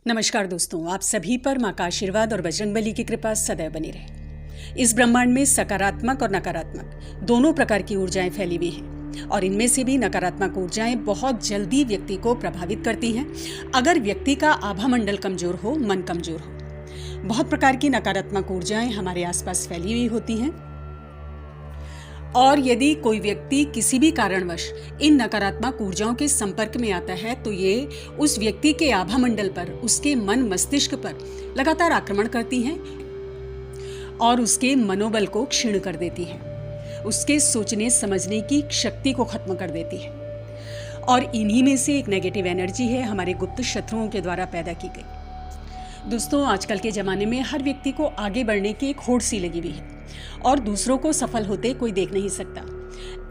नमस्कार दोस्तों, आप सभी पर माँ का आशीर्वाद और बजरंगबली की कृपा सदैव बनी रहे। इस ब्रह्मांड में सकारात्मक और नकारात्मक दोनों प्रकार की ऊर्जाएं फैली हुई हैं और इनमें से भी नकारात्मक ऊर्जाएं बहुत जल्दी व्यक्ति को प्रभावित करती हैं अगर व्यक्ति का आभा मंडल कमजोर हो, मन कमजोर हो। बहुत प्रकार की नकारात्मक ऊर्जाएं हमारे आसपास फैली हुई होती हैं और यदि कोई व्यक्ति किसी भी कारणवश इन नकारात्मक ऊर्जाओं के संपर्क में आता है तो ये उस व्यक्ति के आभा मंडल पर, उसके मन मस्तिष्क पर लगातार आक्रमण करती हैं और उसके मनोबल को क्षीण कर देती हैं, उसके सोचने समझने की शक्ति को खत्म कर देती है। और इन्हीं में से एक नेगेटिव एनर्जी है हमारे गुप्त शत्रुओं के द्वारा पैदा की गई। दोस्तों, आजकल के ज़माने में हर व्यक्ति को आगे बढ़ने की एक होड़ सी लगी हुई है और दूसरों को सफल होते कोई देख नहीं सकता।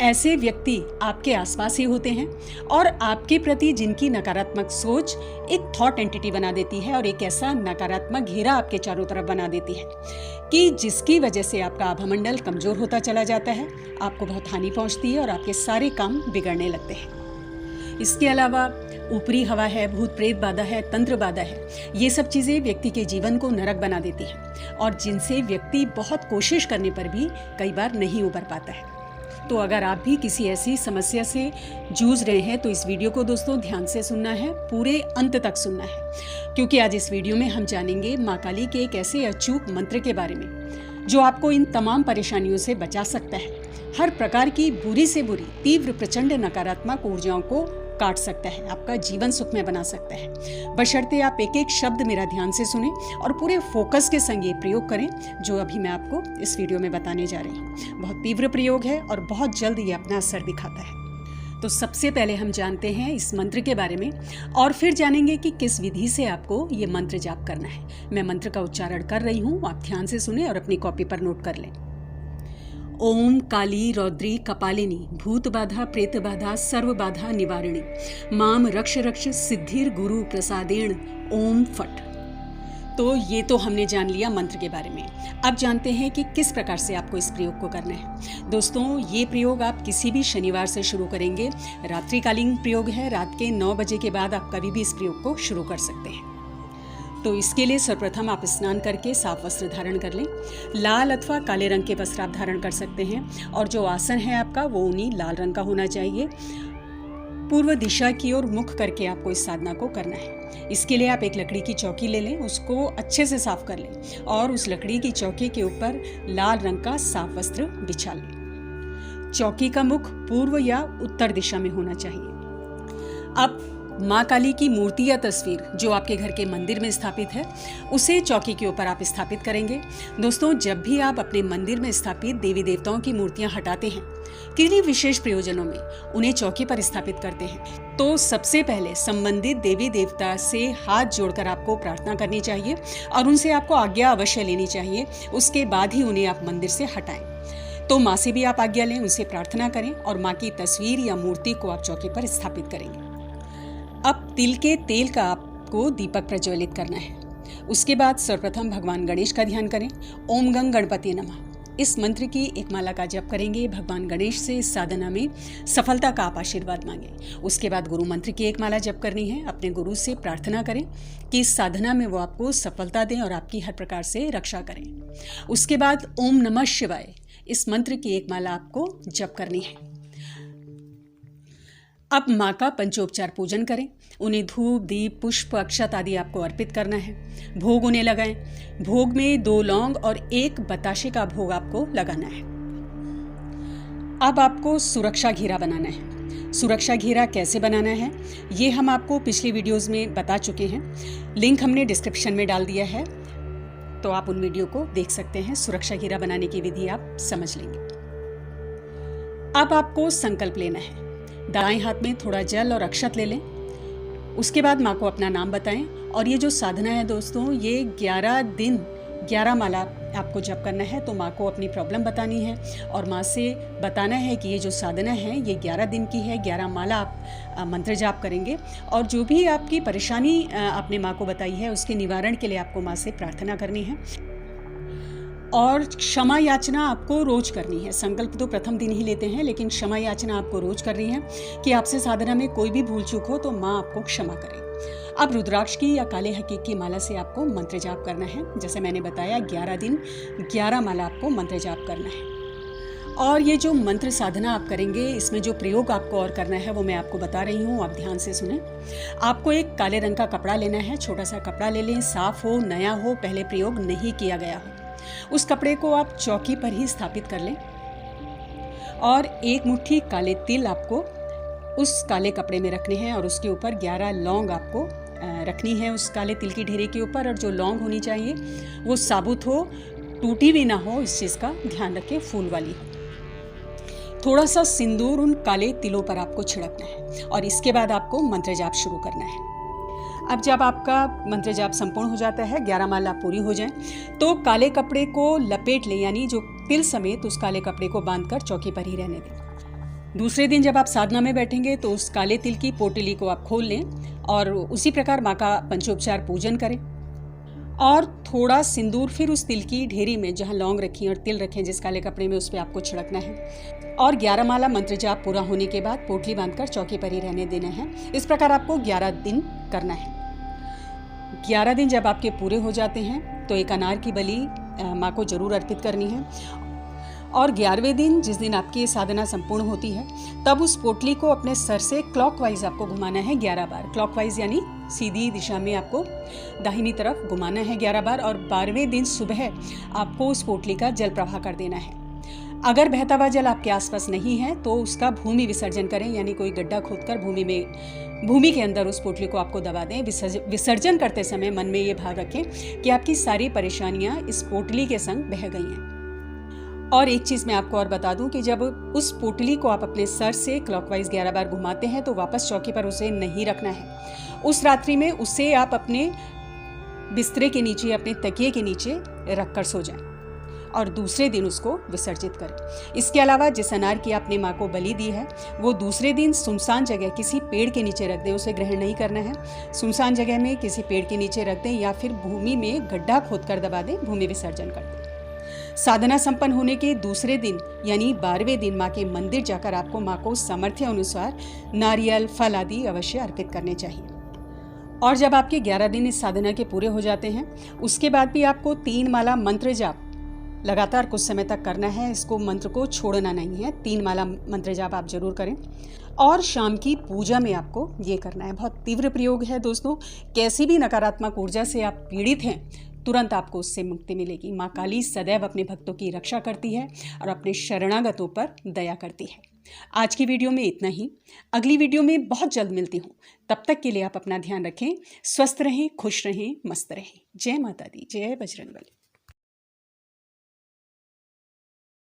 ऐसे व्यक्ति आपके आसपास ही होते हैं और आपके प्रति जिनकी नकारात्मक सोच एक थॉट एंटिटी बना देती है और एक ऐसा नकारात्मक घेरा आपके चारों तरफ बना देती है कि जिसकी वजह से आपका आभामंडल कमज़ोर होता चला जाता है, आपको बहुत हानि पहुंचती है और आपके सारे काम बिगड़ने लगते हैं। इसके अलावा ऊपरी हवा है, भूत प्रेत बाधा है, तंत्र बाधा है, ये सब चीज़ें व्यक्ति के जीवन को नरक बना देती हैं और जिनसे व्यक्ति बहुत कोशिश करने पर भी कई बार नहीं उबर पाता है। तो अगर आप भी किसी ऐसी समस्या से जूझ रहे हैं तो इस वीडियो को दोस्तों ध्यान से सुनना है, पूरे अंत तक सुनना है, क्योंकि आज इस वीडियो में हम जानेंगे माँ काली के एक ऐसे अचूक मंत्र के बारे में जो आपको इन तमाम परेशानियों से बचा सकता है, हर प्रकार की बुरी से बुरी तीव्र प्रचंड नकारात्मक ऊर्जाओं को काट सकता है, आपका जीवन सुखमय बना सकता है। बशर्ते आप एक एक शब्द मेरा ध्यान से सुने और पूरे फोकस के संग ये प्रयोग करें जो अभी मैं आपको इस वीडियो में बताने जा रही हूँ। बहुत तीव्र प्रयोग है और बहुत जल्द ये अपना असर दिखाता है। तो सबसे पहले हम जानते हैं इस मंत्र के बारे में और फिर जानेंगे कि किस विधि से आपको ये मंत्र जाप करना है। मैं मंत्र का उच्चारण कर रही हूँ, आप ध्यान से सुने और अपनी कॉपी पर नोट कर लें। ओम काली रौद्री कपालिनी भूत बाधा प्रेत बाधा सर्व बाधा निवारिणी माम रक्ष रक्ष सिद्धिर गुरु प्रसादेण ओम फट। तो ये तो हमने जान लिया मंत्र के बारे में। अब जानते हैं कि किस प्रकार से आपको इस प्रयोग को करना है। दोस्तों, ये प्रयोग आप किसी भी शनिवार से शुरू करेंगे। रात्रिकालीन प्रयोग है, रात के 9 बजे के बाद आप कभी भी इस प्रयोग को शुरू कर सकते हैं। तो इसके लिए सर्वप्रथम आप स्नान करके साफ वस्त्र धारण कर लें। लाल अथवा काले रंग के वस्त्र आप धारण कर सकते हैं और जो आसन है आपका वो ऊनी लाल रंग का होना चाहिए। पूर्व दिशा की ओर मुख करके आपको इस साधना को करना है। इसके लिए आप एक लकड़ी की चौकी ले लें, उसको अच्छे से साफ कर लें और उस लकड़ी की चौकी के ऊपर लाल रंग का साफ वस्त्र बिछा लें। चौकी का मुख पूर्व या उत्तर दिशा में होना चाहिए। अब माँ काली की मूर्ति या तस्वीर जो आपके घर के मंदिर में स्थापित है उसे चौकी के ऊपर आप स्थापित करेंगे। दोस्तों, जब भी आप अपने मंदिर में स्थापित देवी देवताओं की मूर्तियां हटाते हैं, किन्हीं विशेष प्रयोजनों में उन्हें चौकी पर स्थापित करते हैं, तो सबसे पहले संबंधित देवी देवता से हाथ जोड़कर आपको प्रार्थना करनी चाहिए और उनसे आपको आज्ञा अवश्य लेनी चाहिए। उसके बाद ही उन्हें आप मंदिर से हटाएं। तो माँ से भी आप आज्ञा लें, उनसे प्रार्थना करें और माँ की तस्वीर या मूर्ति को आप चौकी पर स्थापित करेंगे। अब तिल के तेल का आपको दीपक प्रज्वलित करना है। उसके बाद सर्वप्रथम भगवान गणेश का ध्यान करें। ओम गंग गणपति नमः इस मंत्र की एक माला का जप करेंगे। भगवान गणेश से इस साधना में सफलता का आप आशीर्वाद मांगें। उसके बाद गुरु मंत्र की एक माला जप करनी है। अपने गुरु से प्रार्थना करें कि इस साधना में वो आपको सफलता दें और आपकी हर प्रकार से रक्षा करें। उसके बाद ओम नमः शिवाय इस मंत्र की एक माला आपको जप करनी है। अब माँ का पंचोपचार पूजन करें। उन्हें धूप, दीप, पुष्प, अक्षत आदि आपको अर्पित करना है। भोग उन्हें लगाएं। भोग में 2 लौंग और 1 बताशे का भोग आपको लगाना है। अब आपको सुरक्षा घेरा बनाना है। सुरक्षा घेरा कैसे बनाना है ये हम आपको पिछली वीडियोस में बता चुके हैं। लिंक हमने डिस्क्रिप्शन में डाल दिया है, तो आप उन वीडियो को देख सकते हैं। सुरक्षा घेरा बनाने की विधि आप समझ लेंगे। अब आपको संकल्प लेना है। दाएं हाथ में थोड़ा जल और अक्षत ले लें। उसके बाद माँ को अपना नाम बताएं और ये जो साधना है दोस्तों, ये 11 दिन 11 माला आपको जप करना है। तो माँ को अपनी प्रॉब्लम बतानी है और माँ से बताना है कि ये जो साधना है ये 11 दिन की है। 11 माला आप मंत्र जाप करेंगे और जो भी आपकी परेशानी आपने माँ को बताई है उसके निवारण के लिए आपको माँ से प्रार्थना करनी है और क्षमा याचना आपको रोज करनी है। संकल्प तो प्रथम दिन ही लेते हैं, लेकिन क्षमा याचना आपको रोज करनी है कि आपसे साधना में कोई भी भूल चूक हो तो माँ आपको क्षमा करे। अब रुद्राक्ष की या काले हकीक की माला से आपको मंत्र जाप करना है। जैसे मैंने बताया 11 दिन 11 माला आपको मंत्र जाप करना है। और ये जो मंत्र साधना आप करेंगे, इसमें जो प्रयोग आपको और करना है वो मैं आपको बता रही हूँ, आप ध्यान से सुने। आपको एक काले रंग का कपड़ा लेना है, छोटा सा कपड़ा ले लें, साफ हो, नया हो, पहले प्रयोग नहीं किया गया हो। उस कपड़े को आप चौकी पर ही स्थापित कर लें और एक मुट्ठी काले तिल आपको उस काले कपड़े में रखने हैं और उसके ऊपर 11 लौंग आपको रखनी है उस काले तिल की ढेरे के ऊपर। और जो लौंग होनी चाहिए वो साबुत हो, टूटी भी ना हो, इस चीज़ का ध्यान रखें, फूल वाली हो। थोड़ा सा सिंदूर उन काले तिलों पर आपको छिड़कना है और इसके बाद आपको मंत्र जाप शुरू करना है। अब जब आपका मंत्र जाप संपूर्ण हो जाता है, 11 माला पूरी हो जाए, तो काले कपड़े को लपेट लें, यानी जो तिल समेत उस काले कपड़े को बांधकर चौकी पर ही रहने दें। दूसरे दिन जब आप साधना में बैठेंगे तो उस काले तिल की पोटली को आप खोल लें और उसी प्रकार माँ का पंचोपचार पूजन करें और थोड़ा सिंदूर फिर उस तिल की ढेरी में जहाँ लौंग रखी और तिल रखें जिस काले कपड़े में, उस पर आपको छिड़कना है। और 11 माला मंत्र जाप पूरा होने के बाद पोटली बांधकर चौकी पर ही रहने देना है। इस प्रकार आपको 11 दिन करना है। 11 दिन जब आपके पूरे हो जाते हैं तो एक अनार की बलि माँ को जरूर अर्पित करनी है। और 11वें दिन, जिस दिन आपकी साधना संपूर्ण होती है, तब उस पोटली को अपने सर से क्लॉकवाइज आपको घुमाना है 11 बार। क्लॉकवाइज यानी सीधी दिशा में आपको दाहिनी तरफ घुमाना है 11 बार। और 12वें दिन सुबह आपको उस पोटली का जल प्रवाह कर देना है। अगर बहता हुआ जल आपके आसपास नहीं है तो उसका भूमि विसर्जन करें, यानी कोई गड्ढा खोदकर भूमि के अंदर उस पोटली को आपको दबा दें। विसर्जन करते समय मन में ये भाव रखें कि आपकी सारी परेशानियां इस पोटली के संग बह गई हैं। और एक चीज़ मैं आपको और बता दूं कि जब उस पोटली को आप अपने सर से क्लॉकवाइज 11 बार घुमाते हैं तो वापस चौकी पर उसे नहीं रखना है। उस रात्रि में उसे आप अपने बिस्तरे के नीचे, अपने तकिए के नीचे रखकर सो जाएं और दूसरे दिन उसको विसर्जित करें। इसके अलावा जिस अनार की आपने माँ को बलि दी है वो दूसरे दिन सुनसान जगह किसी पेड़ के नीचे रख दें, उसे ग्रहण नहीं करना है। सुनसान जगह में किसी पेड़ के नीचे रख दें या फिर भूमि में गड्ढा खोदकर दबा दें, भूमि विसर्जन कर दें। साधना संपन्न होने के दूसरे दिन यानी 12वें दिन माँ के मंदिर जाकर आपको माँ को सामर्थ्य अनुसार नारियल, फल आदि अवश्य अर्पित करने चाहिए। और जब आपके 11 दिन इस साधना के पूरे हो जाते हैं, उसके बाद भी आपको 3 माला मंत्र जाप लगातार कुछ समय तक करना है। इसको मंत्र को छोड़ना नहीं है। 3 माला मंत्र जाप आप जरूर करें। और शाम की पूजा में आपको ये करना है। बहुत तीव्र प्रयोग है दोस्तों। कैसी भी नकारात्मक ऊर्जा से आप पीड़ित हैं, तुरंत आपको उससे मुक्ति मिलेगी। माँ काली सदैव अपने भक्तों की रक्षा करती है और अपने शरणागतों पर दया करती है। आज की वीडियो में इतना ही। अगली वीडियो में बहुत जल्द मिलती हूँ। तब तक के लिए आप अपना ध्यान रखें, स्वस्थ रहें, खुश रहें, मस्त रहें। जय माता दी, जय बजरंगबली।